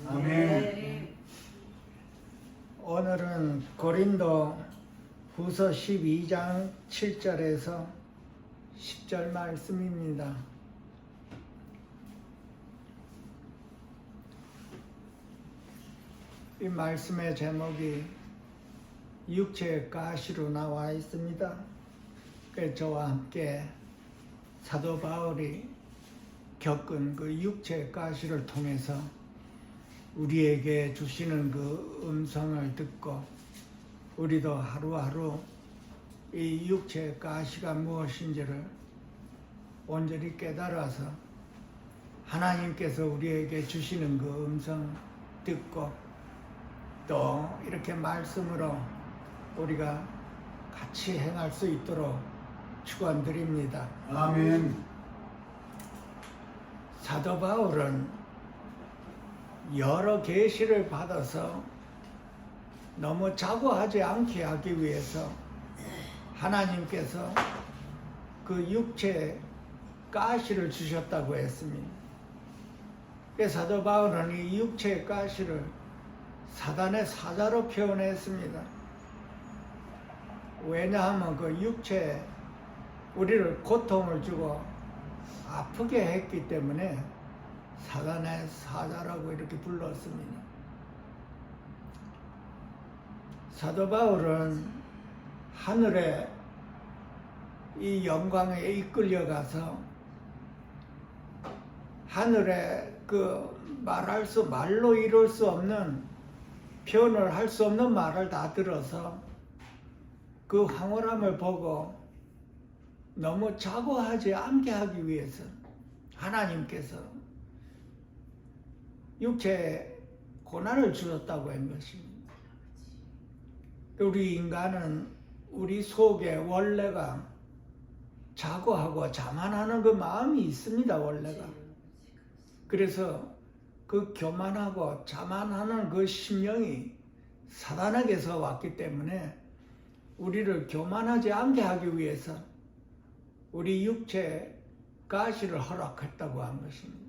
아멘. 오늘은 고린도 후서 12장 7절에서 10절 말씀입니다. 이 말씀의 제목이 육체의 가시로 나와 있습니다. 그래서 저와 함께 사도 바울이 겪은 그 육체의 가시를 통해서 우리에게 주시는 그 음성을 듣고 우리도 하루하루 이 육체의 가시가 무엇인지를 온전히 깨달아서 하나님께서 우리에게 주시는 그 음성 듣고 또 이렇게 말씀으로 우리가 같이 행할 수 있도록 축원드립니다. 아멘. 사도 바울은 여러 계시를 받아서 너무 자고하지 않게 하기 위해서 하나님께서 그 육체에 가시를 주셨다고 했습니다. 그래서 사도 바울은 이 육체의 가시를 사단의 사자로 표현했습니다. 왜냐하면 그 육체에 우리를 고통을 주고 아프게 했기 때문에 사단의 사자라고 이렇게 불렀습니다. 사도 바울은 하늘에 이 영광에 이끌려가서 하늘에 그 말로 이룰 수 없는 표현을 할 수 없는 말을 다 들어서 그 황홀함을 보고 너무 자고하지 않게 하기 위해서 하나님께서 육체에 고난을 주셨다고 한 것입니다. 우리 인간은 우리 속에 원래가 자고하고 자만하는 그 마음이 있습니다. 원래가. 그래서 그 교만하고 자만하는 그 심령이 사단에게서 왔기 때문에 우리를 교만하지 않게 하기 위해서 우리 육체에 가시를 허락했다고 한 것입니다.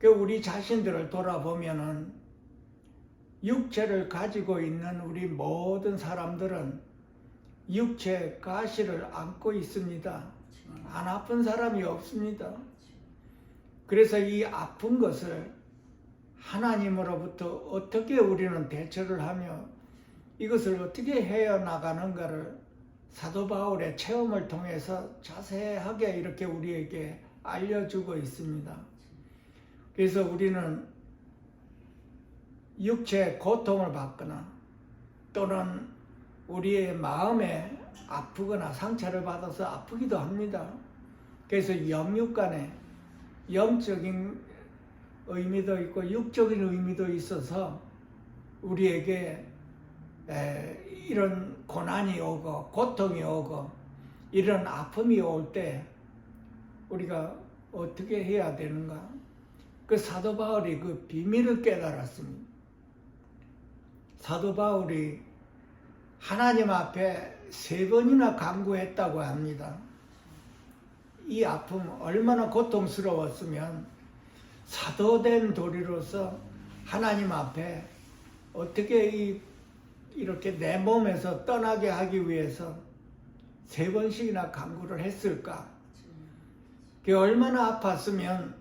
우리 자신들을 돌아보면은 육체를 가지고 있는 우리 모든 사람들은 육체에 가시를 안고 있습니다. 안 아픈 사람이 없습니다. 그래서 이 아픈 것을 하나님으로부터 어떻게 우리는 대처를 하며 이것을 어떻게 헤어나가는가를 사도 바울의 체험을 통해서 자세하게 이렇게 우리에게 알려주고 있습니다. 그래서 우리는 육체의 고통을 받거나 또는 우리의 마음에 아프거나 상처를 받아서 아프기도 합니다. 그래서 영육 간에 영적인 의미도 있고 육적인 의미도 있어서 우리에게 이런 고난이 오고 고통이 오고 이런 아픔이 올 때 우리가 어떻게 해야 되는가? 그 사도 바울이 그 비밀을 깨달았습니다. 사도 바울이 하나님 앞에 3번이나 간구했다고 합니다. 이 아픔 얼마나 고통스러웠으면 사도된 도리로서 하나님 앞에 어떻게 이렇게 내 몸에서 떠나게 하기 위해서 3번씩이나 간구를 했을까? 그게 얼마나 아팠으면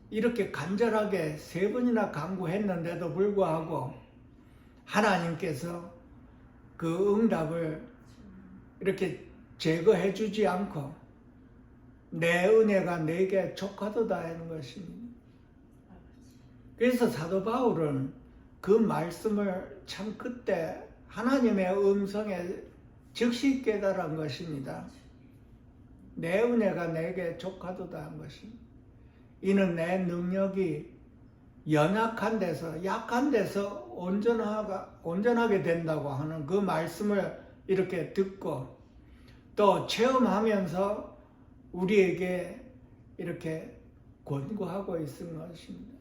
이렇게 간절하게 3번이나 간구했는데도 불구하고 하나님께서 그 응답을 이렇게 제거해 주지 않고 내 은혜가 내게 족하도다 하는 것입니다. 그래서 사도 바울은 그 말씀을 참 그때 하나님의 음성에 즉시 깨달은 것입니다. 내 은혜가 내게 족하도다 한 것입니다. 이는 내 능력이 연약한 데서 약한 데서 온전하게 된다고 하는 그 말씀을 이렇게 듣고 또 체험하면서 우리에게 이렇게 권고하고 있는 것입니다.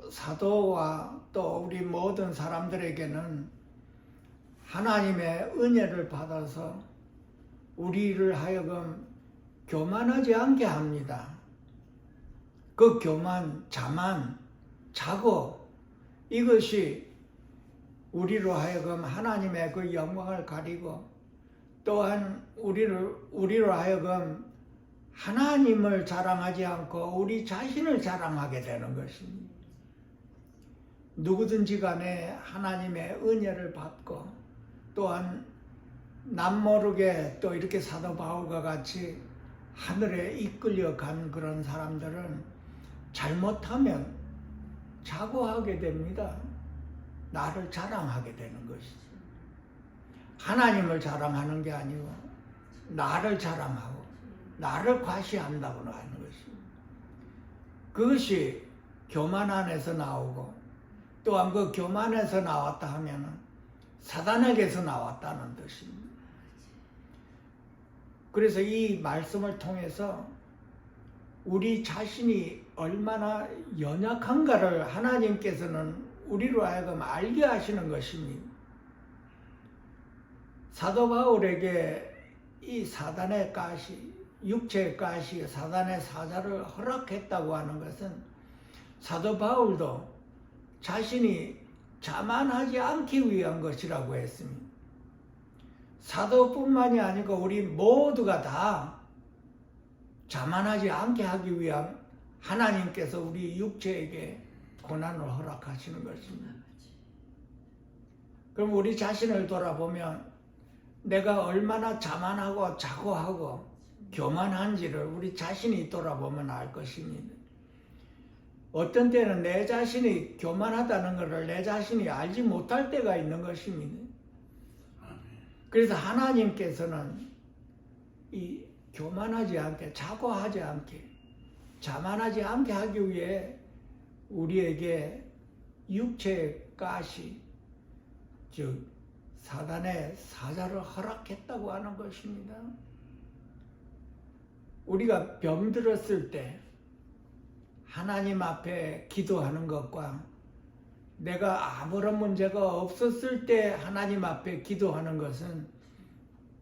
사도와 또 우리 모든 사람들에게는 하나님의 은혜를 받아서 우리를 하여금 교만하지 않게 합니다. 그 교만, 자만, 자고 이것이 우리로 하여금 하나님의 그 영광을 가리고 또한 우리로 하여금 하나님을 자랑하지 않고 우리 자신을 자랑하게 되는 것입니다. 누구든지 간에 하나님의 은혜를 받고 또한 남모르게 또 이렇게 사도 바울과 같이 하늘에 이끌려 간 그런 사람들은 잘못하면 자고하게 됩니다. 나를 자랑하게 되는 것이죠. 하나님을 자랑하는 게 아니고 나를 자랑하고 나를 과시한다고 하는 것입니다. 그것이 교만 안에서 나오고 또한 그 교만에서 나왔다 하면 사단에게서 나왔다는 뜻입니다. 그래서 이 말씀을 통해서 우리 자신이 얼마나 연약한가를 하나님께서는 우리로 하여금 알게 하시는 것입니다. 사도 바울에게 이 사단의 가시, 육체의 가시, 사단의 사자를 허락했다고 하는 것은 사도 바울도 자신이 자만하지 않기 위한 것이라고 했습니다. 사도뿐만이 아니고 우리 모두가 다 자만하지 않게 하기 위한 하나님께서 우리 육체에게 고난을 허락하시는 것입니다. 그럼 우리 자신을 돌아보면 내가 얼마나 자만하고 자고하고 교만한지를 우리 자신이 돌아보면 알 것입니다. 어떤 때는 내 자신이 교만하다는 것을 내 자신이 알지 못할 때가 있는 것입니다. 그래서 하나님께서는 이 교만하지 않게, 자고하지 않게, 자만하지 않게 하기 위해 우리에게 육체의 가시, 즉 사단의 사자를 허락했다고 하는 것입니다. 우리가 병들었을 때 하나님 앞에 기도하는 것과 내가 아무런 문제가 없었을 때 하나님 앞에 기도하는 것은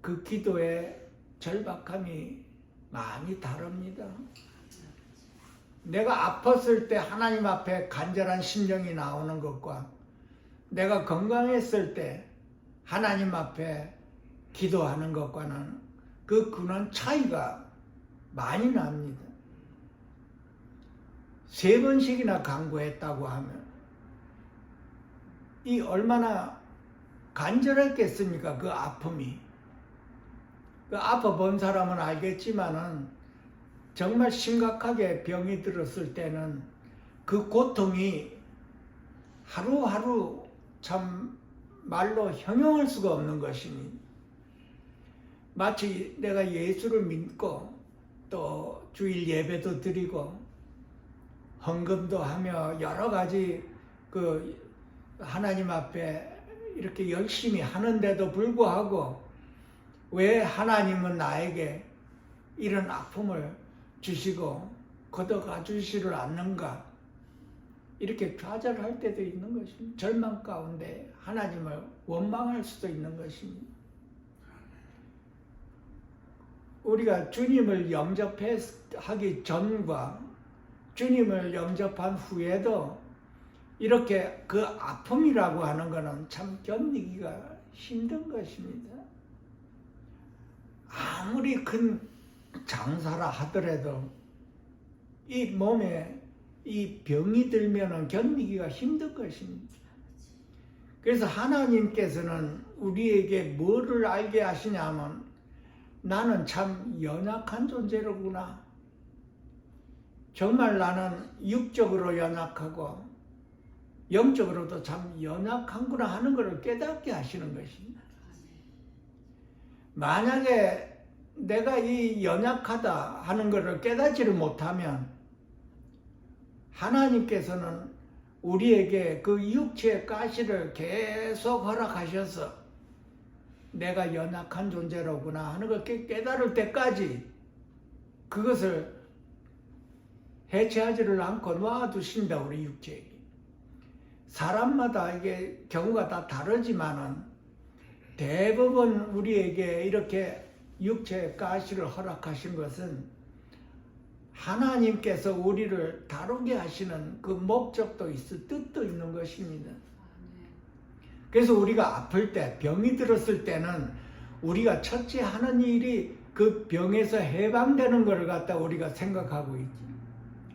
그 기도의 절박함이 많이 다릅니다. 내가 아팠을 때 하나님 앞에 간절한 심정이 나오는 것과 내가 건강했을 때 하나님 앞에 기도하는 것과는 그 근원 차이가 많이 납니다. 3번씩이나 간구했다고 하면 이 얼마나 간절했겠습니까? 그 아픔이. 그 아파본 사람은 알겠지만은 정말 심각하게 병이 들었을 때는 그 고통이 하루하루 참 말로 형용할 수가 없는 것입니다. 마치 내가 예수를 믿고 또 주일 예배도 드리고 헌금도 하며 여러 가지 그 하나님 앞에 이렇게 열심히 하는데도 불구하고 왜 하나님은 나에게 이런 아픔을 주시고 걷어가 주시를 않는가, 이렇게 좌절할 때도 있는 것입니다. 절망 가운데 하나님을 원망할 수도 있는 것입니다. 우리가 주님을 영접하기 전과 주님을 영접한 후에도 이렇게 그 아픔이라고 하는 것은 참 견디기가 힘든 것입니다. 아무리 큰 장사라 하더라도 이 몸에 이 병이 들면은 견디기가 힘든 것입니다. 그래서 하나님께서는 우리에게 뭐를 알게 하시냐면 나는 참 연약한 존재로구나. 정말 나는 육적으로 연약하고 영적으로도 참 연약한구나 하는 것을 깨닫게 하시는 것입니다. 만약에 내가 이 연약하다 하는 것을 깨닫지를 못하면 하나님께서는 우리에게 그 육체의 가시를 계속 허락하셔서 내가 연약한 존재로구나 하는 걸 깨달을 때까지 그것을 해체하지를 않고 놔두신다, 우리 육체에게. 사람마다 이게 경우가 다 다르지만은 대부분 우리에게 이렇게 육체의 가시를 허락하신 것은 하나님께서 우리를 다루게 하시는 그 목적도 있어 뜻도 있는 것입니다. 그래서 우리가 아플 때, 병이 들었을 때는 우리가 첫째 하는 일이 그 병에서 해방되는 것을 갖다 우리가 생각하고 있지.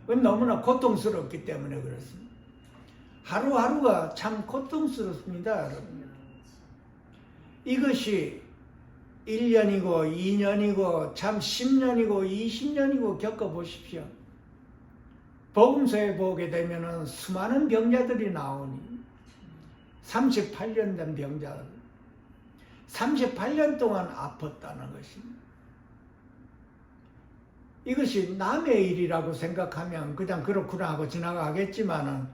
그건 너무나 고통스럽기 때문에 그렇습니다. 하루하루가 참 고통스럽습니다, 여러분. 이것이 1년이고 2년이고 참 10년이고 20년이고 겪어보십시오. 복음서에 보게 되면 수많은 병자들이 나오니 38년 된 병자들 38년 동안 아팠다는 것입니다. 이것이 남의 일이라고 생각하면 그냥 그렇구나 하고 지나가겠지만은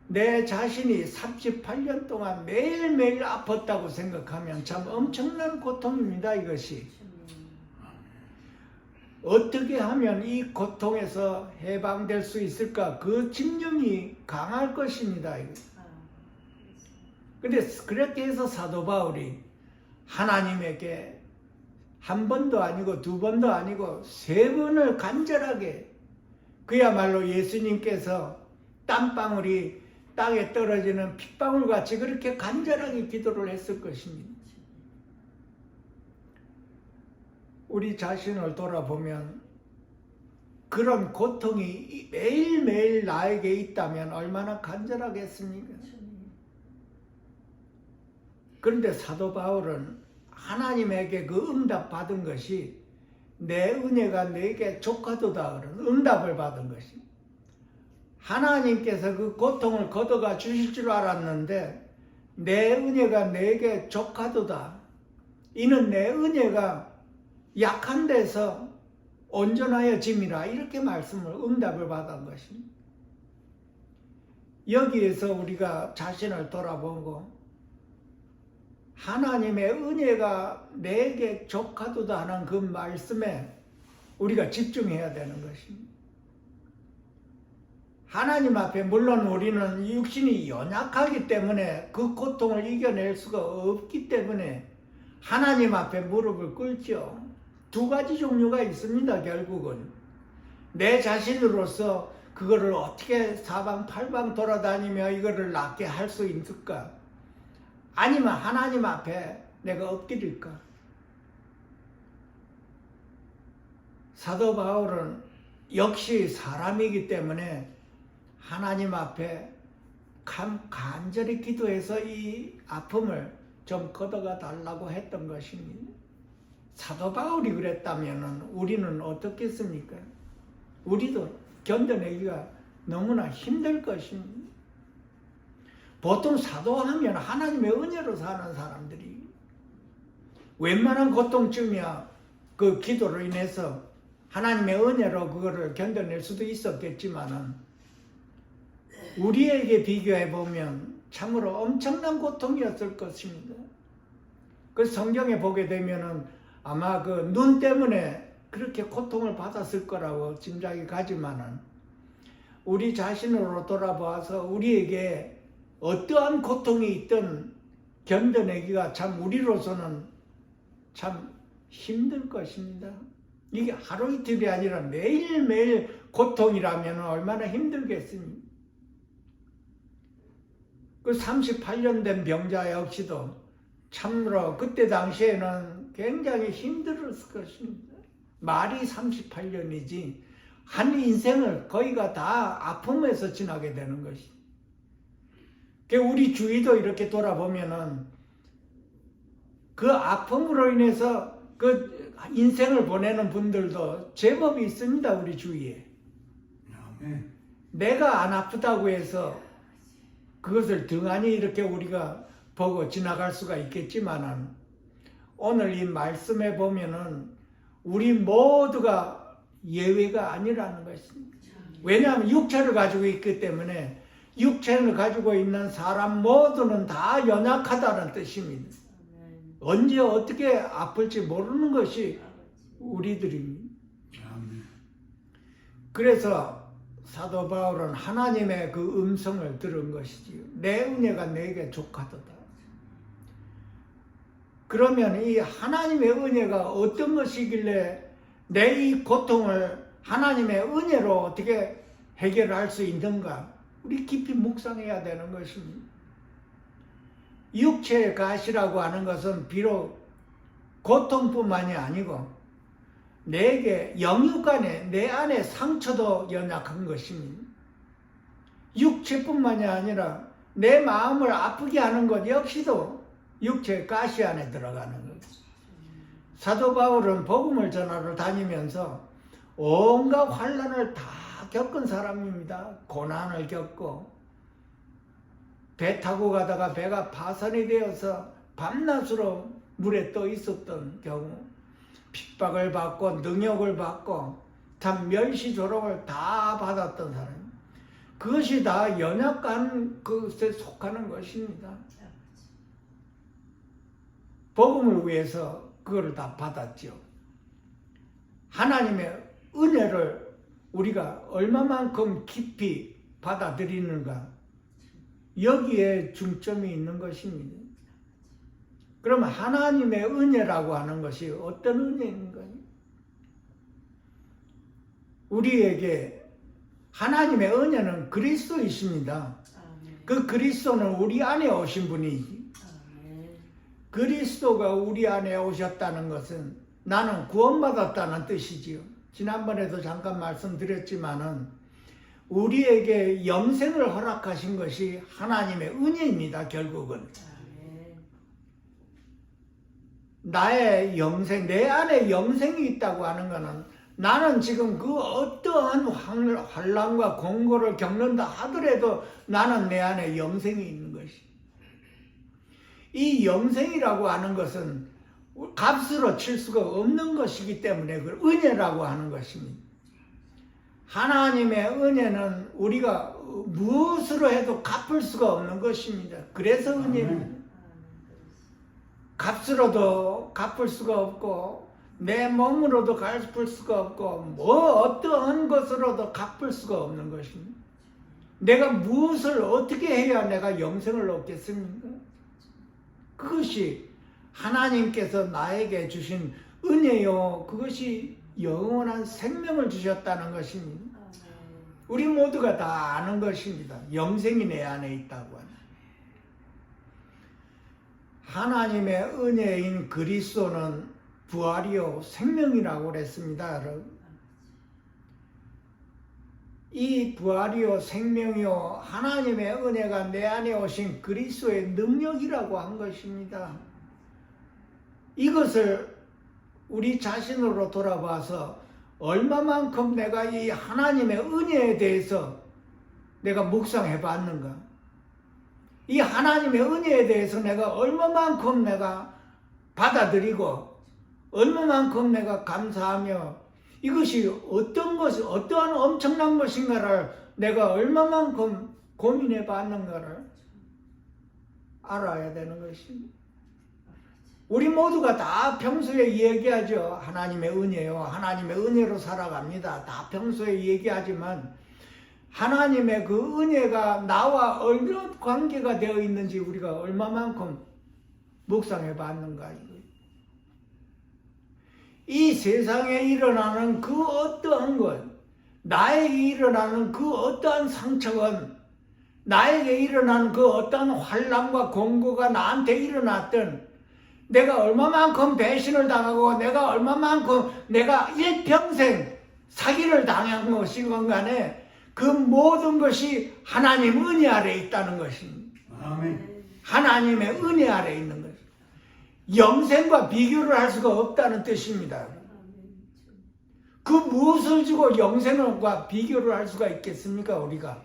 내 자신이 38년 동안 매일매일 아팠다고 생각하면 참 엄청난 고통입니다, 이것이. 어떻게 하면 이 고통에서 해방될 수 있을까? 그 집념이 강할 것입니다. 근데 그렇게 해서 사도 바울이 하나님에게 한 번도 아니고 두 번도 아니고 세 번을 간절하게 그야말로 예수님께서 땀방울이 땅에 떨어지는 핏방울 같이 그렇게 간절하게 기도를 했을 것입니다. 우리 자신을 돌아보면 그런 고통이 매일매일 나에게 있다면 얼마나 간절하겠습니까? 그런데 사도 바울은 하나님에게 그 응답 받은 것이 내 은혜가 내게 족하도다 그런 응답을 받은 것입니다. 하나님께서 그 고통을 걷어가 주실 줄 알았는데 내 은혜가 내게 족하도다. 이는 내 은혜가 약한 데서 온전하여 짐이라 이렇게 말씀을 응답을 받은 것입니다. 여기에서 우리가 자신을 돌아보고 하나님의 은혜가 내게 족하도다 하는 그 말씀에 우리가 집중해야 되는 것입니다. 하나님 앞에 물론 우리는 육신이 연약하기 때문에 그 고통을 이겨낼 수가 없기 때문에 하나님 앞에 무릎을 꿇죠. 두 가지 종류가 있습니다. 결국은 내 자신으로서 그거를 어떻게 사방팔방 돌아다니며 이거를 낫게 할 수 있을까? 아니면 하나님 앞에 내가 엎드릴까? 사도 바울은 역시 사람이기 때문에 하나님 앞에 간절히 기도해서 이 아픔을 좀 걷어가 달라고 했던 것입니다. 사도 바울이 그랬다면 우리는 어떻겠습니까? 우리도 견뎌내기가 너무나 힘들 것입니다. 보통 사도하면 하나님의 은혜로 사는 사람들이 웬만한 고통쯤이야 그 기도로 인해서 하나님의 은혜로 그거를 견뎌낼 수도 있었겠지만은 우리에게 비교해 보면 참으로 엄청난 고통이었을 것입니다. 그 성경에 보게 되면은 아마 그 눈 때문에 그렇게 고통을 받았을 거라고 짐작이 가지만은 우리 자신으로 돌아봐서 우리에게 어떠한 고통이 있든 견뎌내기가 참 우리로서는 참 힘들 것입니다. 이게 하루 이틀이 아니라 매일매일 고통이라면 얼마나 힘들겠습니까? 그 38년 된 병자 역시도 참으로 그때 당시에는 굉장히 힘들었을 것입니다. 말이 38년이지 한 인생을 거의가 다 아픔에서 지나게 되는 것이. 우리 주위도 이렇게 돌아보면은 그 아픔으로 인해서 그 인생을 보내는 분들도 제법 있습니다. 우리 주위에. 내가 안 아프다고 해서 그것을 등한히 이렇게 우리가 보고 지나갈 수가 있겠지만은 오늘 이 말씀에 보면은 우리 모두가 예외가 아니라는 것입니다. 왜냐하면 육체를 가지고 있기 때문에 육체를 가지고 있는 사람 모두는 다 연약하다는 뜻입니다. 언제 어떻게 아플지 모르는 것이 우리들입니다. 그래서 사도 바울은 하나님의 그 음성을 들은 것이지요. 내 은혜가 내게 족하도다. 그러면 이 하나님의 은혜가 어떤 것이길래 내 이 고통을 하나님의 은혜로 어떻게 해결할 수 있는가? 우리 깊이 묵상해야 되는 것입니다. 육체의 가시라고 하는 것은 비록 고통뿐만이 아니고 내게 영육간에 내 안에 상처도 연약한 것입니다. 육체뿐만이 아니라 내 마음을 아프게 하는 것 역시도 육체의 가시 안에 들어가는 거죠. 사도 바울은 복음을 전하러 다니면서 온갖 환난을 다 겪은 사람입니다. 고난을 겪고 배 타고 가다가 배가 파손이 되어서 밤낮으로 물에 떠 있었던 경우, 핍박을 받고 능욕을 받고 참 멸시조롱을 다 받았던 사람. 그것이 다 연약한 것에 속하는 것입니다. 복음을 위해서 그거를 다 받았죠. 하나님의 은혜를 우리가 얼마만큼 깊이 받아들이는가, 여기에 중점이 있는 것입니다. 그럼 하나님의 은혜라고 하는 것이 어떤 은혜인가요? 우리에게 하나님의 은혜는 그리스도이십니다. 그 그리스도는 우리 안에 오신 분이지. 그리스도가 우리 안에 오셨다는 것은 나는 구원받았다는 뜻이지요. 지난번에도 잠깐 말씀드렸지만은 우리에게 영생을 허락하신 것이 하나님의 은혜입니다. 결국은 나의 영생, 내 안에 영생이 있다고 하는 것은 나는 지금 그 어떠한 환난과 공고를 겪는다 하더라도 나는 내 안에 영생이 있는 것이. 이 영생이라고 하는 것은 값으로 칠 수가 없는 것이기 때문에 그걸 은혜라고 하는 것입니다. 하나님의 은혜는 우리가 무엇으로 해도 갚을 수가 없는 것입니다. 그래서 은혜입니다. 값으로도 갚을 수가 없고 내 몸으로도 갚을 수가 없고 어떠한 것으로도 갚을 수가 없는 것입니다. 내가 무엇을 어떻게 해야 내가 영생을 얻겠습니까? 그것이 하나님께서 나에게 주신 은혜요, 그것이 영원한 생명을 주셨다는 것입니다. 우리 모두가 다 아는 것입니다. 영생이 내 안에 있다고 하는. 하나님의 은혜인 그리스도는 부활이요 생명이라고 그랬습니다. 여러분. 이 부활이요 생명이요 하나님의 은혜가 내 안에 오신 그리스도의 능력이라고 한 것입니다. 이것을 우리 자신으로 돌아봐서 얼마만큼 내가 이 하나님의 은혜에 대해서 내가 묵상해 봤는가? 이 하나님의 은혜에 대해서 내가 얼마만큼 내가 받아들이고 얼마만큼 내가 감사하며 이것이 어떤 것이 어떠한 엄청난 것인가를 내가 얼마만큼 고민해 봤는가를 알아야 되는 것입니다. 우리 모두가 다 평소에 얘기하죠. 하나님의 은혜요. 하나님의 은혜로 살아갑니다. 다 평소에 얘기하지만 하나님의 그 은혜가 나와 어떤 관계가 되어 있는지 우리가 얼마만큼 묵상해 봤는가. 이 세상에 일어나는 그 어떠한 것, 나에게 일어나는 그 어떠한 상처건, 나에게 일어나는 그 어떠한 환난과 공고가 나한테 일어났던 내가 얼마만큼 배신을 당하고 내가 얼마만큼 내가 일평생 사기를 당한 것이건 간에 그 모든 것이 하나님 은혜 아래 있다는 것입니다. 아멘. 하나님의 은혜 아래 있는 것. 영생과 비교를 할 수가 없다는 뜻입니다. 그 무엇을 주고 영생과 비교를 할 수가 있겠습니까? 우리가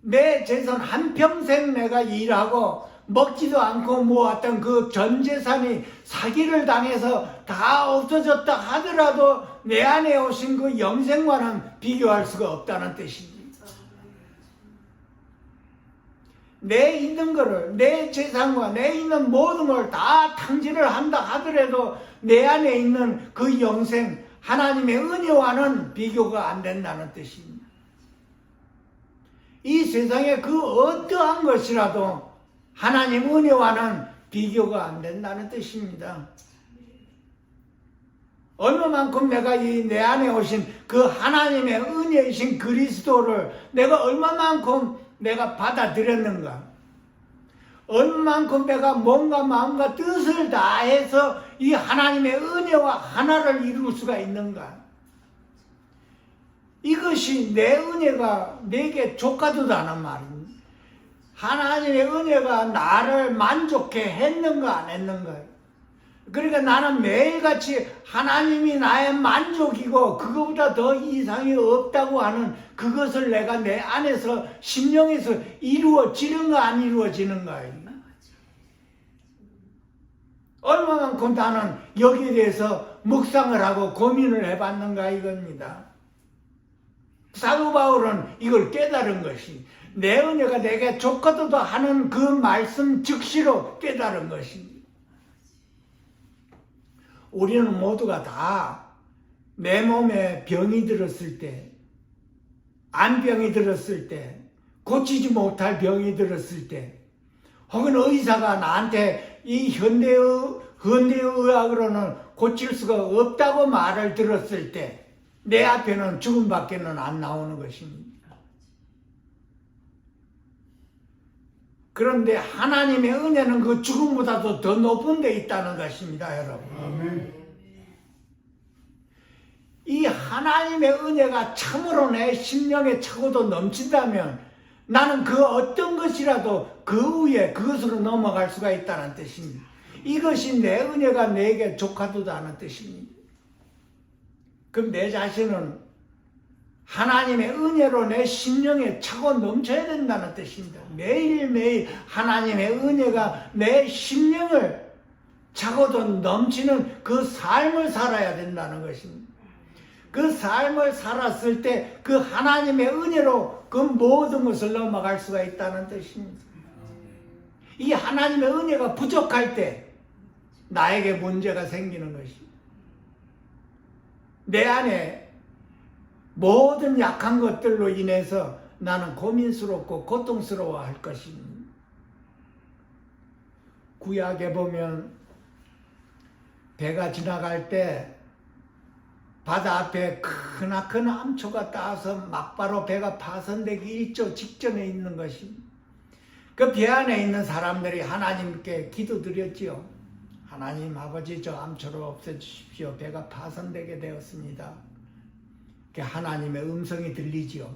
내 재산 한평생 내가 일하고 먹지도 않고 모았던 그 전 재산이 사기를 당해서 다 없어졌다 하더라도 내 안에 오신 그 영생과는 비교할 수가 없다는 뜻입니다. 내 있는 거를, 내 재산과 내 있는 모든 걸 다 탕진을 한다 하더라도 내 안에 있는 그 영생, 하나님의 은혜와는 비교가 안 된다는 뜻입니다. 이 세상에 그 어떠한 것이라도 하나님 은혜와는 비교가 안 된다는 뜻입니다. 얼마만큼 내가 이 내 안에 오신 그 하나님의 은혜이신 그리스도를 내가 얼마만큼 내가 받아들였는가, 얼마만큼 내가 몸과 마음과 뜻을 다해서 이 하나님의 은혜와 하나를 이룰 수가 있는가. 이것이 내 은혜가 내게 족하도다는 말입니다. 하나님의 은혜가 나를 만족해 했는가 안 했는가. 그러니까 나는 매일같이 하나님이 나의 만족이고 그거보다 더 이상이 없다고 하는 그것을 내가 내 안에서 심령에서 이루어지는가 안 이루어지는가. 얼마만큼 나는 여기에 대해서 묵상을 하고 고민을 해봤는가 이겁니다. 사도 바울은 이걸 깨달은 것이 내 은혜가 내게 좋거든 하는 그 말씀 즉시로 깨달은 것입니다. 우리는 모두가 다 내 몸에 병이 들었을 때, 안병이 들었을 때, 고치지 못할 병이 들었을 때, 혹은 의사가 나한테 이 현대의학으로는 고칠 수가 없다고 말을 들었을 때 내 앞에는 죽음밖에는 안 나오는 것입니다. 그런데 하나님의 은혜는 그 죽음보다도 더 높은 데 있다는 것입니다, 여러분. 아멘. 이 하나님의 은혜가 참으로 내 심령에 차고도 넘친다면 나는 그 어떤 것이라도 그 위에 그것으로 넘어갈 수가 있다는 뜻입니다. 이것이 내 은혜가 내게 족하도다는 뜻입니다. 그럼 내 자신은 하나님의 은혜로 내 심령에 차고 넘쳐야 된다는 뜻입니다. 매일매일 하나님의 은혜가 내 심령을 차고도 넘치는 그 삶을 살아야 된다는 것입니다. 그 삶을 살았을 때 그 하나님의 은혜로 그 모든 것을 넘어갈 수가 있다는 뜻입니다. 이 하나님의 은혜가 부족할 때 나에게 문제가 생기는 것입니다. 내 안에 모든 약한 것들로 인해서 나는 고민스럽고 고통스러워 할 것입니다. 구약에 보면 배가 지나갈 때 바다 앞에 크나큰 암초가 따서 막바로 배가 파손되기 1초 직전에 있는 것입니다. 그 배 안에 있는 사람들이 하나님께 기도드렸지요. 하나님 아버지, 저 암초를 없애주십시오. 배가 파손되게 되었습니다. 하나님의 음성이 들리지요.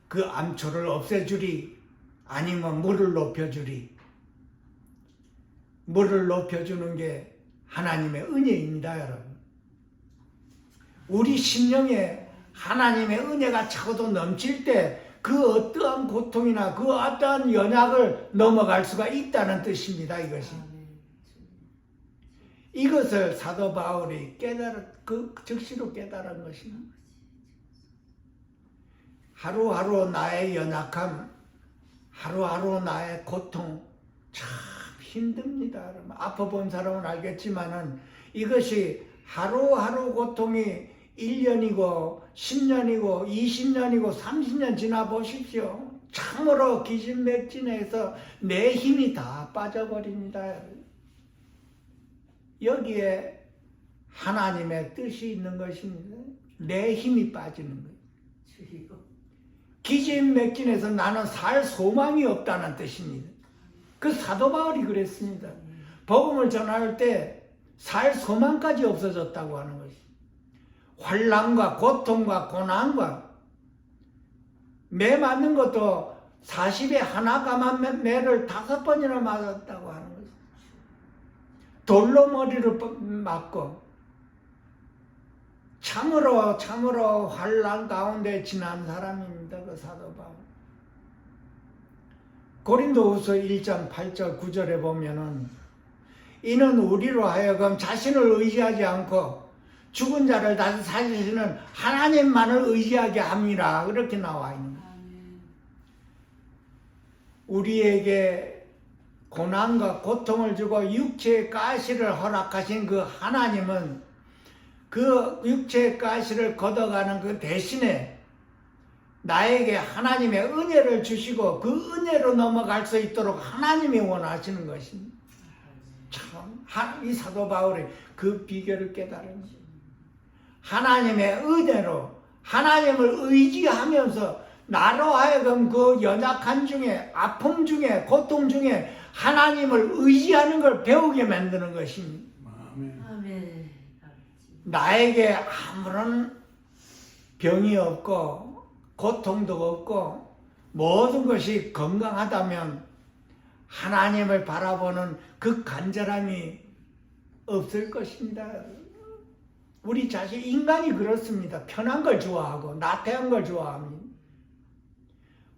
그 암초를 없애주리, 아니면 물을 높여주리. 물을 높여주는 게 하나님의 은혜입니다, 여러분. 우리 심령에 하나님의 은혜가 차고도 넘칠 때 그 어떠한 고통이나 그 어떠한 연약을 넘어갈 수가 있다는 뜻입니다, 이것이. 이것을 사도 바울이 그 즉시로 깨달은 것입니다. 하루하루 나의 연약함, 하루하루 나의 고통 참 힘듭니다. 아파본 사람은 알겠지만은 이것이 하루하루 고통이 1년이고 10년이고 20년이고 30년 지나 보십시오. 참으로 기진맥진해서 내 힘이 다 빠져버립니다. 여기에 하나님의 뜻이 있는 것입니다. 내 힘이 빠지는 거예요. 기진맥진해서 나는 살 소망이 없다는 뜻입니다. 그 사도 바울이 그랬습니다. 복음을 전할 때 살 소망까지 없어졌다고 하는 것이. 환난과 고통과 고난과 매 맞는 것도 40에 하나 감한 매를 5번이나 맞았다고 하는 것이. 돌로 머리를 맞고 참으로 환난 가운데 지난 사람입니다. 그 사도 바울. 고린도후서 1장 8절 9절에 보면은 이는 우리로 하여금 자신을 의지하지 않고 죽은 자를 다시 살리시는 하나님만을 의지하게 함이라. 그렇게 나와 있는 거예요. 우리에게 고난과 고통을 주고 육체의 가시를 허락하신 그 하나님은 그 육체의 가시를 걷어가는 그 대신에 나에게 하나님의 은혜를 주시고 그 은혜로 넘어갈 수 있도록 하나님이 원하시는 것입니다. 참, 이 사도 바울이 그 비결을 깨달은 거예요. 하나님의 은혜로 하나님을 의지하면서 나로 하여금 그 연약한 중에, 아픔 중에, 고통 중에 하나님을 의지하는 걸 배우게 만드는 것입니다. 아멘. 나에게 아무런 병이 없고 고통도 없고 모든 것이 건강하다면 하나님을 바라보는 그 간절함이 없을 것입니다. 우리 자신 인간이 그렇습니다. 편한 걸 좋아하고 나태한 걸 좋아합니다.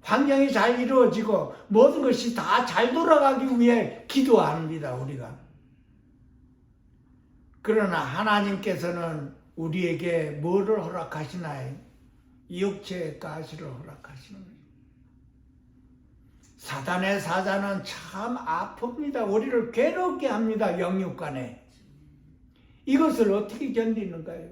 환경이 잘 이루어지고 모든 것이 다 잘 돌아가기 위해 기도합니다. 우리가. 그러나 하나님께서는 우리에게 뭐를 허락하시나요? 육체의 가시를 허락하시는 거예요. 사단의 사자는 참 아픕니다. 우리를 괴롭게 합니다. 영육간에. 이것을 어떻게 견디는가요?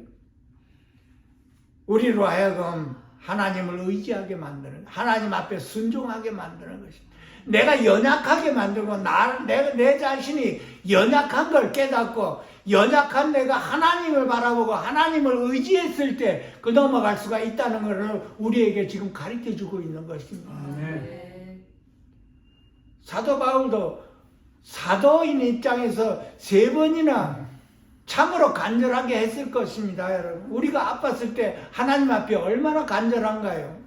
우리로 하여금 하나님을 의지하게 만드는, 하나님 앞에 순종하게 만드는 것입니다. 내가 연약하게 만들고 내 자신이 연약한 걸 깨닫고 연약한 내가 하나님을 바라보고 하나님을 의지했을 때 그 넘어갈 수가 있다는 것을 우리에게 지금 가르쳐 주고 있는 것입니다. 아멘. 사도 바울도 사도인 입장에서 3번이나 참으로 간절하게 했을 것입니다. 여러분, 우리가 아팠을 때 하나님 앞에 얼마나 간절한가요?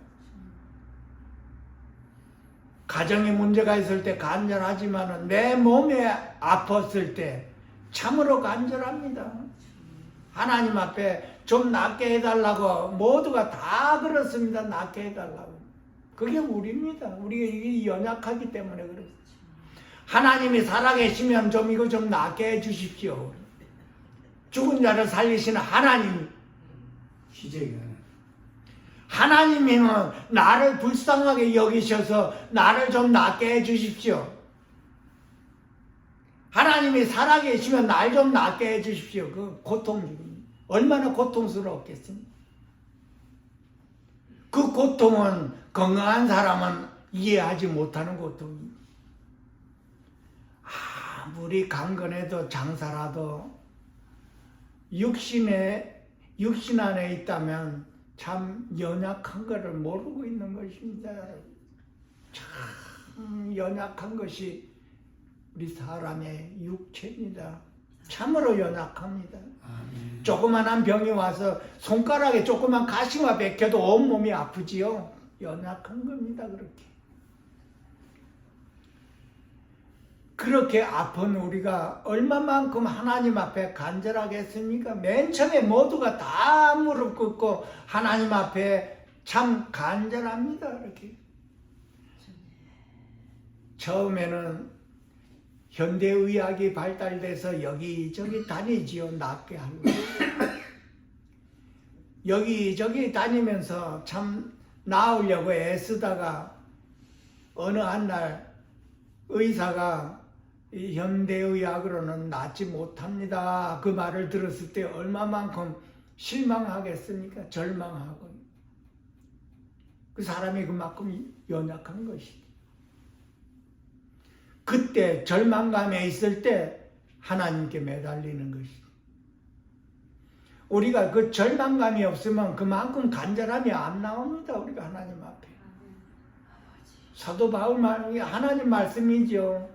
가정에 문제가 있을 때 간절하지만 내 몸에 아팠을 때 참으로 간절합니다. 하나님 앞에 좀 낫게 해달라고 모두가 다 그렇습니다. 낫게 해달라고. 그게 우리입니다. 우리가 연약하기 때문에 그렇습니다. 하나님이 살아계시면 이거 좀 낫게 해주십시오. 죽은 자를 살리시는 하나님. 하나님이면 나를 불쌍하게 여기셔서 나를 좀 낫게 해주십시오. 하나님이 살아계시면 날 좀 낫게 해주십시오. 그 고통 중입니다. 얼마나 고통스럽겠습니까? 그 고통은 건강한 사람은 이해하지 못하는 고통입니다. 아무리 강건해도 장사라도 육신 안에 있다면 참 연약한 것을 모르고 있는 것입니다. 참 연약한 것이 우리 사람의 육체입니다. 참으로 연약합니다. 아멘. 조그만한 병이 와서 손가락에 조그만 가시가 박혀도 온몸이 아프지요. 연약한 겁니다. 그렇게 아픈 우리가 얼마만큼 하나님 앞에 간절하겠습니까? 맨 처음에 모두가 다 무릎 꿇고 하나님 앞에 참 간절합니다. 이렇게. 처음에는 현대의학이 발달돼서 여기저기 다니지요. 낫게 하려고. 여기저기 다니면서 참 나으려고 애쓰다가 어느 한날 의사가 이 현대의학으로는 낫지 못합니다. 그 말을 들었을 때 얼마만큼 실망하겠습니까? 절망하고. 그 사람이 그만큼 연약한 것이죠. 그때 절망감에 있을 때 하나님께 매달리는 것이죠. 우리가 그 절망감이 없으면 그만큼 간절함이 안 나옵니다. 우리가 하나님 앞에. 사도 바울 말이 하나님 말씀이죠.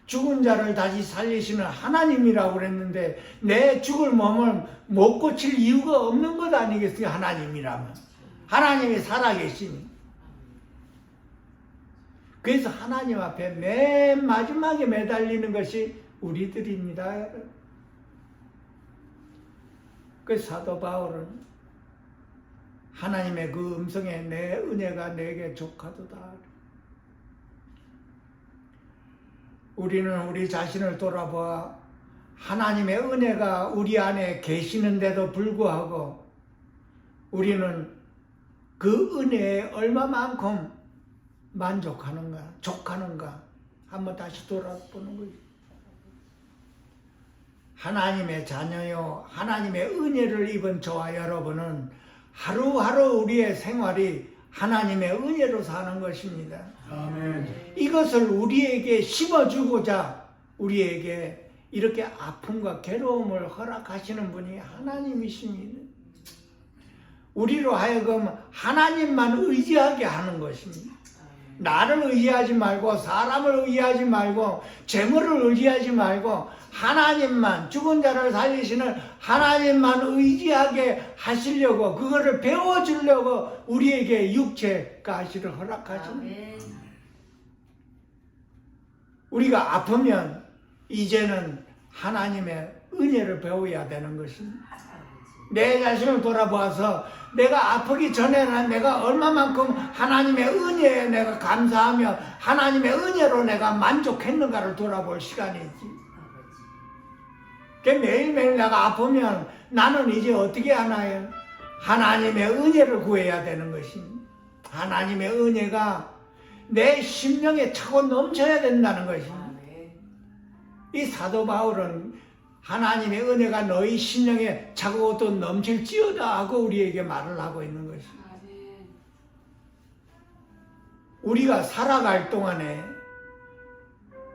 죽은 자를 다시 살리시는 하나님이라고 그랬는데 내 죽을 몸을 못 고칠 이유가 없는 것 아니겠어요? 하나님이라면. 하나님이 살아계시니. 그래서 하나님 앞에 맨 마지막에 매달리는 것이 우리들입니다. 그 사도 바울은 하나님의 그 음성에 내 은혜가 내게 족하도다. 우리는 우리 자신을 돌아보아 하나님의 은혜가 우리 안에 계시는데도 불구하고 우리는 그 은혜에 얼마만큼 만족하는가, 족하는가 한번 다시 돌아보는 거예요. 하나님의 자녀요, 하나님의 은혜를 입은 저와 여러분은 하루하루 우리의 생활이 하나님의 은혜로 사는 것입니다. 아멘. 이것을 우리에게 심어주고자 우리에게 이렇게 아픔과 괴로움을 허락하시는 분이 하나님이십니다. 우리로 하여금 하나님만 의지하게 하는 것입니다. 나를 의지하지 말고 사람을 의지하지 말고 재물을 의지하지 말고 하나님만, 죽은 자를 살리시는 하나님만 의지하게 하시려고, 그거를 배워주려고 우리에게 육체 가시를 허락하십니다. 아멘. 우리가 아프면 이제는 하나님의 은혜를 배워야 되는 것입니다. 내 자신을 돌아보아서 내가 아프기 전에는 내가 얼마만큼 하나님의 은혜에 내가 감사하며 하나님의 은혜로 내가 만족했는가를 돌아볼 시간이지. 매일매일 내가 아프면 나는 이제 어떻게 하나요? 하나님의 은혜를 구해야 되는 것입니다. 하나님의 은혜가 내 심령에 차고 넘쳐야 된다는 것입니다. 이 사도 바울은 하나님의 은혜가 너희 심령에 차고 또 넘칠지어다 하고 우리에게 말을 하고 있는 것입니다. 우리가 살아갈 동안에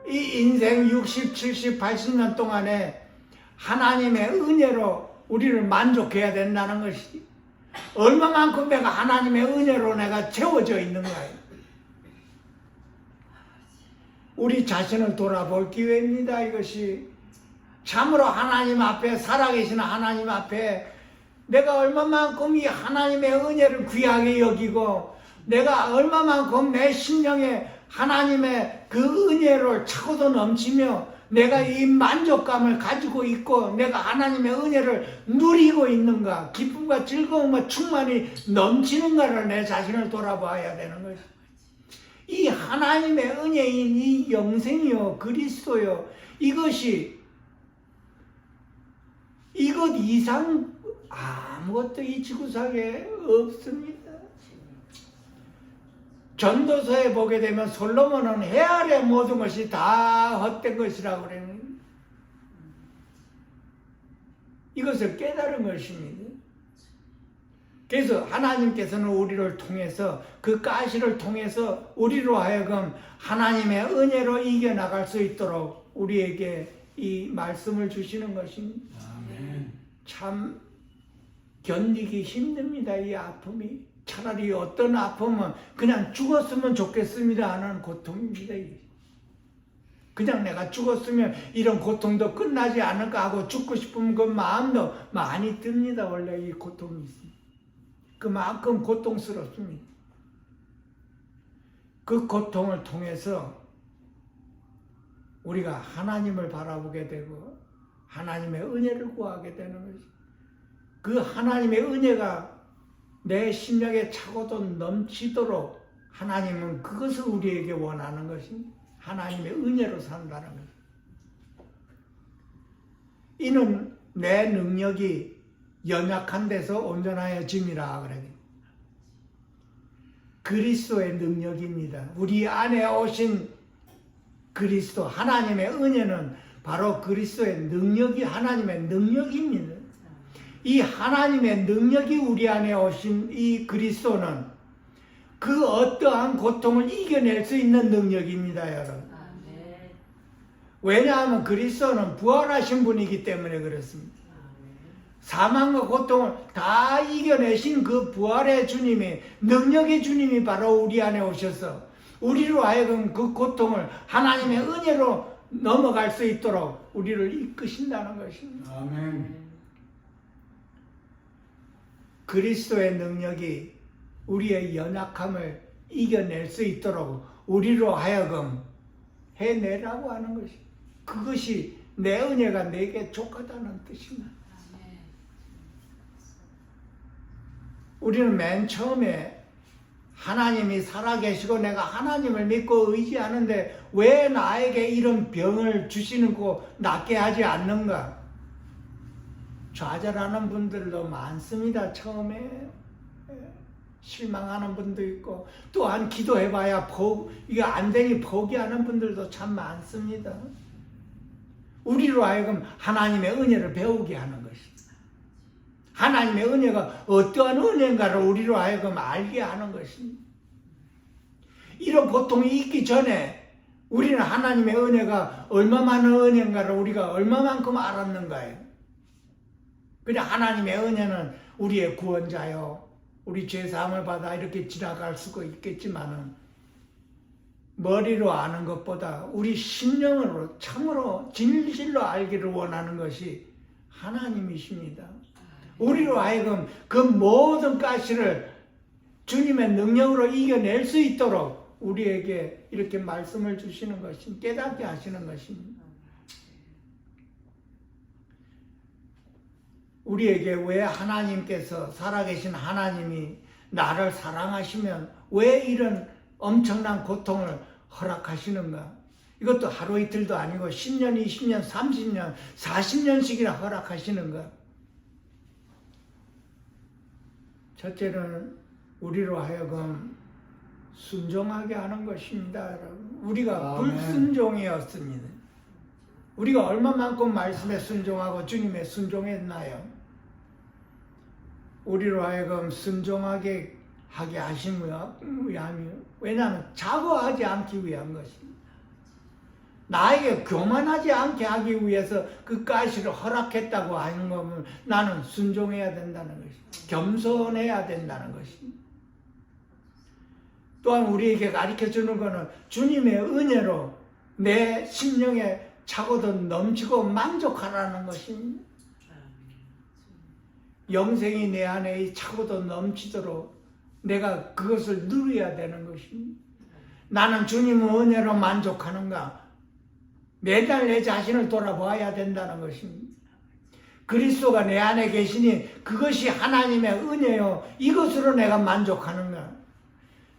이 인생 60, 70, 80년 동안에 하나님의 은혜로 우리를 만족해야 된다는 것이 얼마만큼 내가 하나님의 은혜로 내가 채워져 있는가요? 우리 자신을 돌아볼 기회입니다. 이것이 참으로 하나님 앞에, 살아계신 하나님 앞에 내가 얼마만큼 이 하나님의 은혜를 귀하게 여기고 내가 얼마만큼 내 심령에 하나님의 그 은혜를 차고도 넘치며 내가 이 만족감을 가지고 있고 내가 하나님의 은혜를 누리고 있는가, 기쁨과 즐거움과 충만이 넘치는가를 내 자신을 돌아봐야 되는 것입니다. 이 하나님의 은혜인 이 영생이요 그리스도요, 이것이 이것 이상 아무것도 이 지구상에 없습니다. 전도서에 보게 되면 솔로몬은 해 아래 모든 것이 다 헛된 것이라고 그래요. 이것을 깨달은 것입니다. 그래서 하나님께서는 우리를 통해서 그 가시를 통해서 우리로 하여금 하나님의 은혜로 이겨나갈 수 있도록 우리에게 이 말씀을 주시는 것입니다. 아멘. 참 견디기 힘듭니다. 이 아픔이. 차라리 어떤 아픔은 그냥 죽었으면 좋겠습니다 하는 고통입니다. 그냥 내가 죽었으면 이런 고통도 끝나지 않을까 하고 죽고 싶은 그 마음도 많이 듭니다. 원래 이 고통이 있습니다. 그만큼 고통스럽습니다. 그 고통을 통해서 우리가 하나님을 바라보게 되고 하나님의 은혜를 구하게 되는 것입니다. 그 하나님의 은혜가 내 심령에 차고도 넘치도록 하나님은 그것을 우리에게 원하는 것입니다. 하나님의 은혜로 산다는 것. 이는 내 능력이 연약한 데서 온전하여짐이라 그래요. 그리스도의 능력입니다. 우리 안에 오신 그리스도, 하나님의 은혜는 바로 그리스도의 능력이 하나님의 능력입니다. 이 하나님의 능력이 우리 안에 오신 이 그리스도는 그 어떠한 고통을 이겨낼 수 있는 능력입니다, 여러분. 왜냐하면 그리스도는 부활하신 분이기 때문에 그렇습니다. 사망과 고통을 다 이겨내신 그 부활의 주님이, 능력의 주님이 바로 우리 안에 오셔서 우리로 하여금 그 고통을 하나님의 은혜로 넘어갈 수 있도록 우리를 이끄신다는 것입니다. 아멘. 그리스도의 능력이 우리의 연약함을 이겨낼 수 있도록 우리로 하여금 해내라고 하는 것이, 그것이 내 은혜가 내게 족하다는 뜻입니다. 우리는 맨 처음에 하나님이 살아계시고 내가 하나님을 믿고 의지하는데 왜 나에게 이런 병을 주시고 낫게 하지 않는가? 좌절하는 분들도 많습니다. 처음에 실망하는 분도 있고, 또한 기도해봐야 이게 안 되니 포기하는 분들도 참 많습니다. 우리로 하여금 하나님의 은혜를 배우게 하는 것입니다. 하나님의 은혜가 어떠한 은혜인가를 우리로 하여금 알게 하는 것입니다. 이런 고통이 있기 전에 우리는 하나님의 은혜가 얼마만한 은혜인가를 우리가 얼마만큼 알았는가요? 그냥 하나님의 은혜는 우리의 구원자요, 우리 죄사함을 받아 이렇게 지나갈 수가 있겠지만은 머리로 아는 것보다 우리 심령으로 참으로 진실로 알기를 원하는 것이 하나님이십니다. 우리로 하여금 그 모든 가시를 주님의 능력으로 이겨낼 수 있도록 우리에게 이렇게 말씀을 주시는 것입니다. 깨닫게 하시는 것입니다. 우리에게 왜 하나님께서, 살아계신 하나님이 나를 사랑하시면 왜 이런 엄청난 고통을 허락하시는가? 이것도 하루 이틀도 아니고 10년, 20년, 30년, 40년씩이나 허락하시는가? 첫째는 우리로 하여금 순종하게 하는 것입니다. 여러분. 우리가 아멘. 불순종이었습니다. 우리가 얼마만큼 말씀에 순종하고 주님의 순종했나요? 우리로 하여금 순종하게 하게 하신 위함이요. 왜냐하면 자고하지 않기 위한 것입니다. 나에게 교만하지 않게 하기 위해서 그 가시를 허락했다고 하는 거면 나는 순종해야 된다는 것입니다. 겸손해야 된다는 것입니다. 또한 우리에게 가르쳐주는 것은 주님의 은혜로 내 심령에 차고도 넘치고 만족하라는 것입니다. 영생이 내 안에 차고도 넘치도록 내가 그것을 누려야 되는 것입니다. 나는 주님의 은혜로 만족하는가? 매달 내 자신을 돌아봐야 된다는 것입니다. 그리스도가 내 안에 계시니 그것이 하나님의 은혜요, 이것으로 내가 만족하는가?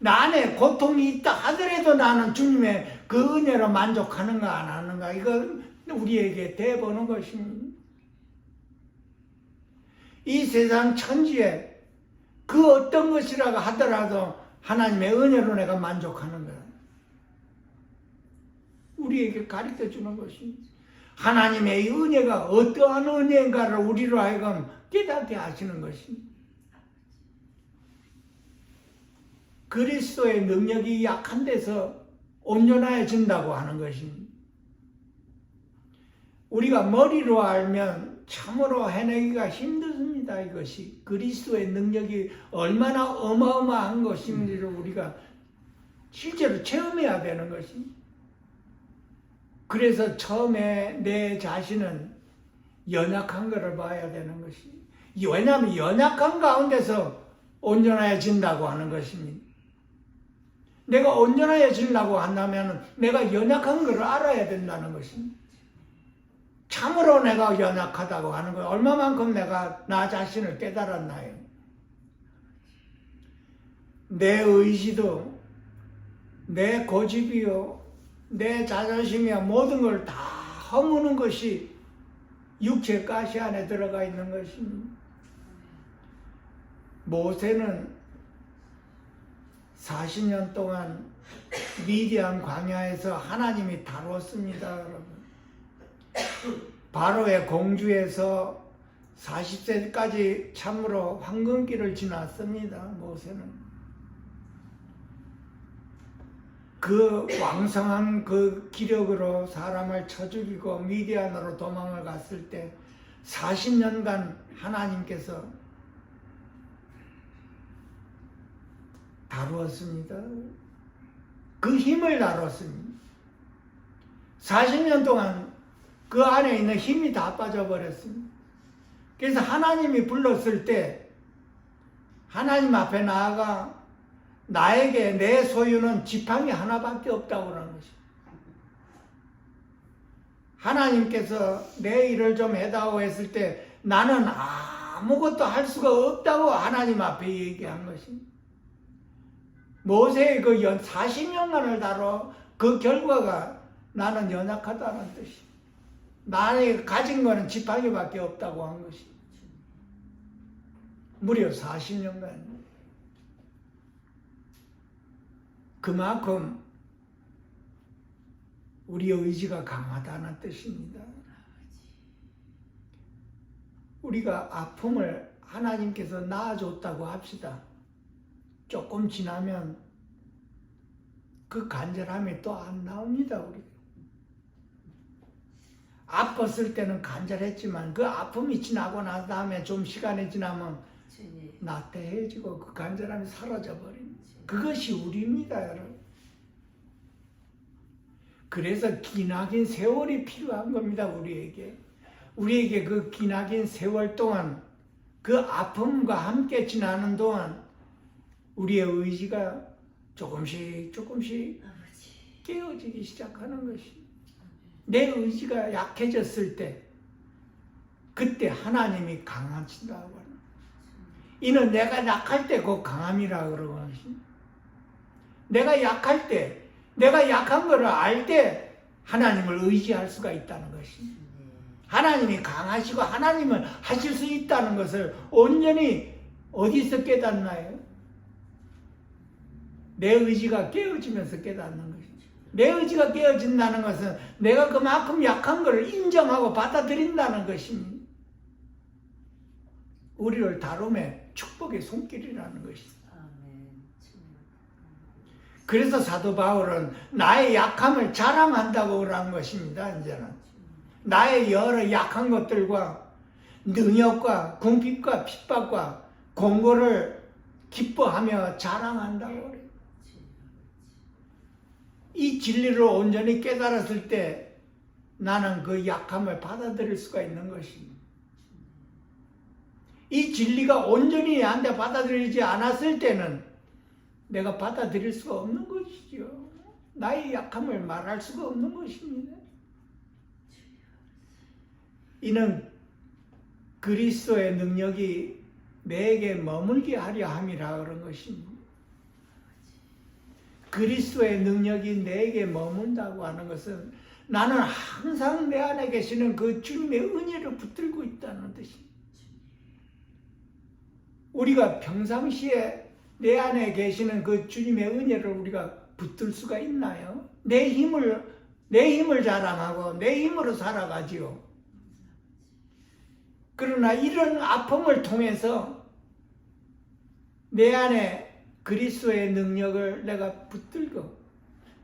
나 안에 고통이 있다 하더라도 나는 주님의 그 은혜로 만족하는가 안 하는가? 이거 우리에게 대보는 것입니다. 이 세상 천지에 그 어떤 것이라고 하더라도 하나님의 은혜로 내가 만족하는 거야. 우리에게 가르쳐 주는 것입니다. 하나님의 이 은혜가 어떠한 은혜인가를 우리로 하여금 깨닫게 하시는 것입니다. 그리스도의 능력이 약한 데서 온전해진다고 하는 것입니다. 우리가 머리로 알면 참으로 해내기가 힘듭니다. 이것이 그리스도의 능력이 얼마나 어마어마한 것인지를 우리가 실제로 체험해야 되는 것입니다. 그래서 처음에 내 자신은 연약한 것을 봐야 되는 것입니다. 왜냐하면 연약한 가운데서 온전해진다고 하는 것입니다. 내가 온전해지려고 한다면 내가 연약한 것을 알아야 된다는 것입니다. 참으로 내가 연약하다고 하는 것, 얼마만큼 내가 나 자신을 깨달았나요? 내 의지도, 내 고집이요, 내 자존심이야 모든 걸 다 허무는 것이 육체 가시 안에 들어가 있는 것입니다. 모세는 40년 동안 미디안 광야에서 하나님이 다루었습니다, 여러분. 바로의 공주에서 40세까지 참으로 황금기를 지났습니다, 모세는. 그 왕성한 그 기력으로 사람을 쳐 죽이고 미디안으로 도망을 갔을 때 40년간 하나님께서 다루었습니다. 그 힘을 다루었습니다. 40년 동안 그 안에 있는 힘이 다 빠져버렸습니다. 그래서 하나님이 불렀을 때 하나님 앞에 나아가 나에게 내 소유는 지팡이 하나밖에 없다고 그러는 것입니다. 하나님께서 내 일을 좀 해다오 했을 때 나는 아무것도 할 수가 없다고 하나님 앞에 얘기한 것입니다. 모세의 그 40년간을 다뤄 그 결과가 나는 연약하다는 뜻이에요. 나의 가진 거는 지팡이밖에 없다고 한 것입니다. 무려 40년간. 그만큼 우리의 의지가 강하다는 뜻입니다. 우리가 아픔을 하나님께서 낳아줬다고 합시다. 조금 지나면 그 간절함이 또 안 나옵니다. 우리 아팠을 때는 간절했지만 그 아픔이 지나고 난 다음에 좀 시간이 지나면 주님. 나태해지고 그 간절함이 사라져버립니다. 그것이 우리입니다, 여러분. 그래서 기나긴 세월이 필요한 겁니다, 우리에게. 우리에게 그 기나긴 세월 동안 그 아픔과 함께 지나는 동안 우리의 의지가 조금씩 아버지. 깨어지기 시작하는 것입니다. 내 의지가 약해졌을 때 그때 하나님이 강하신다고 합니다. 이는 내가 약할 때 그 강함이라고 그러고 하십니다. 내가 약할 때, 내가 약한 것을 알 때 하나님을 의지할 수가 있다는 것입니다. 하나님이 강하시고 하나님은 하실 수 있다는 것을 온전히 어디서 깨닫나요? 내 의지가 깨어지면서 깨닫는 것입니다. 내 의지가 깨어진다는 것은 내가 그만큼 약한 것을 인정하고 받아들인다는 것입니다. 우리를 다룸에 축복의 손길이라는 것입니다. 아멘. 그래서 사도 바울은 나의 약함을 자랑한다고 그러는 것입니다. 이제는 나의 여러 약한 것들과 능력과 궁핍과 핍박과 공고를 기뻐하며 자랑한다고 그래요. 이 진리를 온전히 깨달았을 때 나는 그 약함을 받아들일 수가 있는 것입니다. 이 진리가 온전히 나한테 받아들이지 않았을 때는 내가 받아들일 수가 없는 것이죠. 나의 약함을 말할 수가 없는 것입니다. 이는 그리스도의 능력이 내게 머물게 하려 함이라 그런 것입니다. 그리스도의 능력이 내게 머문다고 하는 것은 나는 항상 내 안에 계시는 그 주님의 은혜를 붙들고 있다는 뜻입니다. 우리가 평상시에 내 안에 계시는 그 주님의 은혜를 우리가 붙들 수가 있나요? 내 힘을 자랑하고 내 힘으로 살아가지요. 그러나 이런 아픔을 통해서 내 안에 그리스도의 능력을 내가 붙들고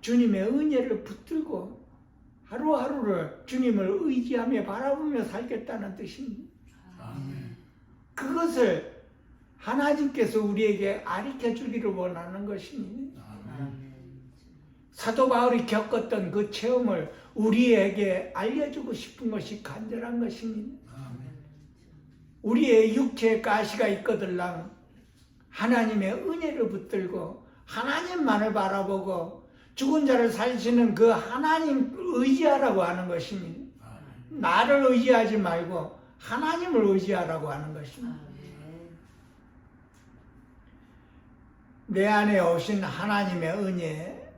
주님의 은혜를 붙들고 하루하루를 주님을 의지하며 바라보며 살겠다는 뜻입니다. 아멘. 그것을 하나님께서 우리에게 가르쳐 주기를 원하는 것입니다. 아멘. 사도 바울이 겪었던 그 체험을 우리에게 알려주고 싶은 것이 간절한 것입니다. 아멘. 우리의 육체에 가시가 있거들랑 하나님의 은혜를 붙들고 하나님만을 바라보고 죽은 자를 살리시는 그 하나님 의지하라고 하는 것입니다. 아멘. 나를 의지하지 말고 하나님을 의지하라고 하는 것입니다. 아멘. 내 안에 오신 하나님의 은혜,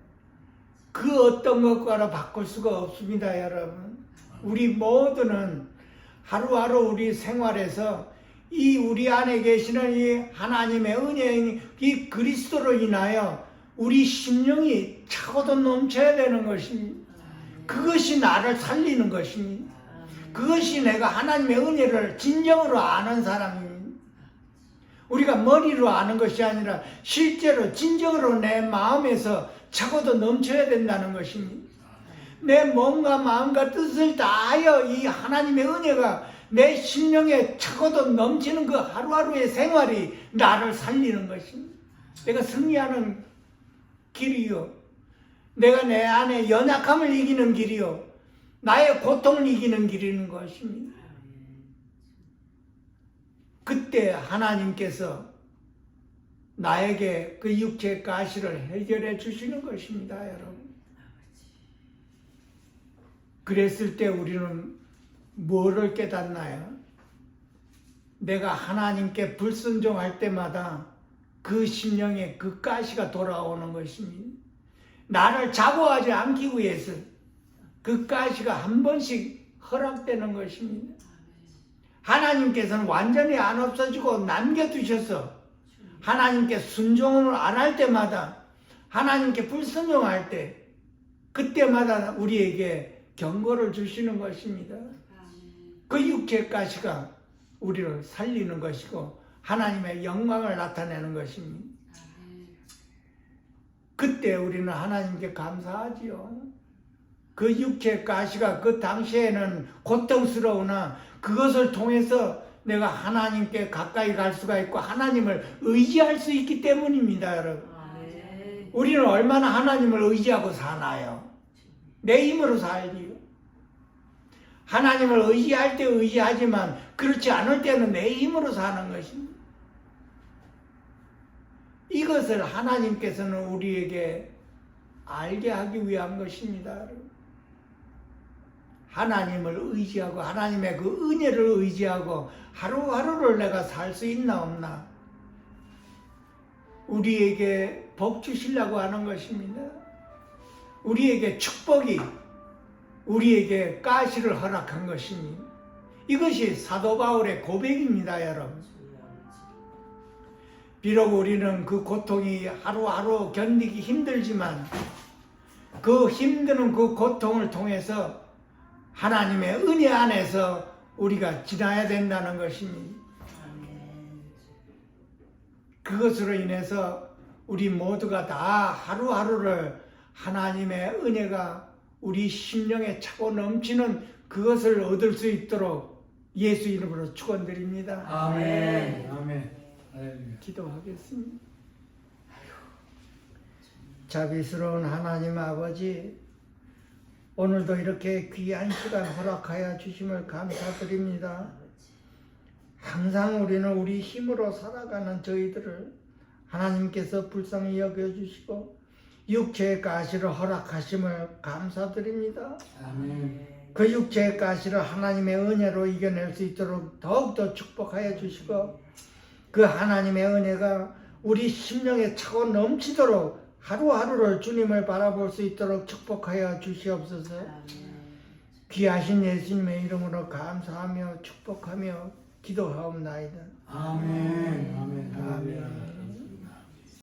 그 어떤 것과도 바꿀 수가 없습니다, 여러분. 우리 모두는 하루하루 우리 생활에서 이 우리 안에 계시는 이 하나님의 은혜, 이 그리스도로 인하여 우리 심령이 차고도 넘쳐야 되는 것입니다. 그것이 나를 살리는 것입니다. 그것이 내가 하나님의 은혜를 진정으로 아는 사람입니다. 우리가 머리로 아는 것이 아니라 실제로 진정으로 내 마음에서 차고도 넘쳐야 된다는 것입니다. 내 몸과 마음과 뜻을 다하여 이 하나님의 은혜가 내 심령에 차고도 넘치는 그 하루하루의 생활이 나를 살리는 것입니다. 내가 승리하는 길이요. 내가 내 안에 연약함을 이기는 길이요. 나의 고통을 이기는 길인 것입니다. 그때 하나님께서 나에게 그 육체의 가시를 해결해 주시는 것입니다, 여러분. 그랬을 때 우리는 뭐를 깨닫나요? 내가 하나님께 불순종할 때마다 그 심령에 그 가시가 돌아오는 것입니다. 나를 자고하지 않기 위해서 그 가시가 한 번씩 허락되는 것입니다. 하나님께서는 완전히 안 없어지고 남겨두셔서 하나님께 순종을 안 할 때마다 하나님께 불순종할 때 그때마다 우리에게 경고를 주시는 것입니다. 그 육체의 가시가 우리를 살리는 것이고 하나님의 영광을 나타내는 것입니다. 아멘. 그때 우리는 하나님께 감사하지요. 그 육체의 가시가 그 당시에는 고통스러우나 그것을 통해서 내가 하나님께 가까이 갈 수가 있고 하나님을 의지할 수 있기 때문입니다, 여러분. 아멘. 우리는 얼마나 하나님을 의지하고 사나요? 내 힘으로 살지요. 하나님을 의지할 때 의지하지만 그렇지 않을 때는 내 힘으로 사는 것입니다. 이것을 하나님께서는 우리에게 알게 하기 위한 것입니다, 여러분. 하나님을 의지하고 하나님의 그 은혜를 의지하고 하루하루를 내가 살 수 있나 없나 우리에게 복 주시려고 하는 것입니다. 우리에게 축복이 우리에게 가시를 허락한 것입니다. 이것이 사도 바울의 고백입니다, 여러분. 비록 우리는 그 고통이 하루하루 견디기 힘들지만 그 힘드는 그 고통을 통해서 하나님의 은혜 안에서 우리가 지나야 된다는 것입니다. 아멘. 그것으로 인해서 우리 모두가 다 하루하루를 하나님의 은혜가 우리 심령에 차고 넘치는 그것을 얻을 수 있도록 예수 이름으로 축원드립니다. 아멘. 아멘. 할렐루야. 기도하겠습니다. 자비스러운 하나님 아버지, 오늘도 이렇게 귀한 시간 허락하여 주심을 감사드립니다. 항상 우리는 우리 힘으로 살아가는 저희들을 하나님께서 불쌍히 여겨주시고 육체의 가시를 허락하심을 감사드립니다. 아멘. 그 육체의 가시를 하나님의 은혜로 이겨낼 수 있도록 더욱더 축복하여 주시고 그 하나님의 은혜가 우리 심령에 차고 넘치도록 하루하루를 주님을 바라볼 수 있도록 축복하여 주시옵소서. 귀하신 예수님의 이름으로 감사하며 축복하며 기도하옵나이다. 아멘. 아멘. 아멘.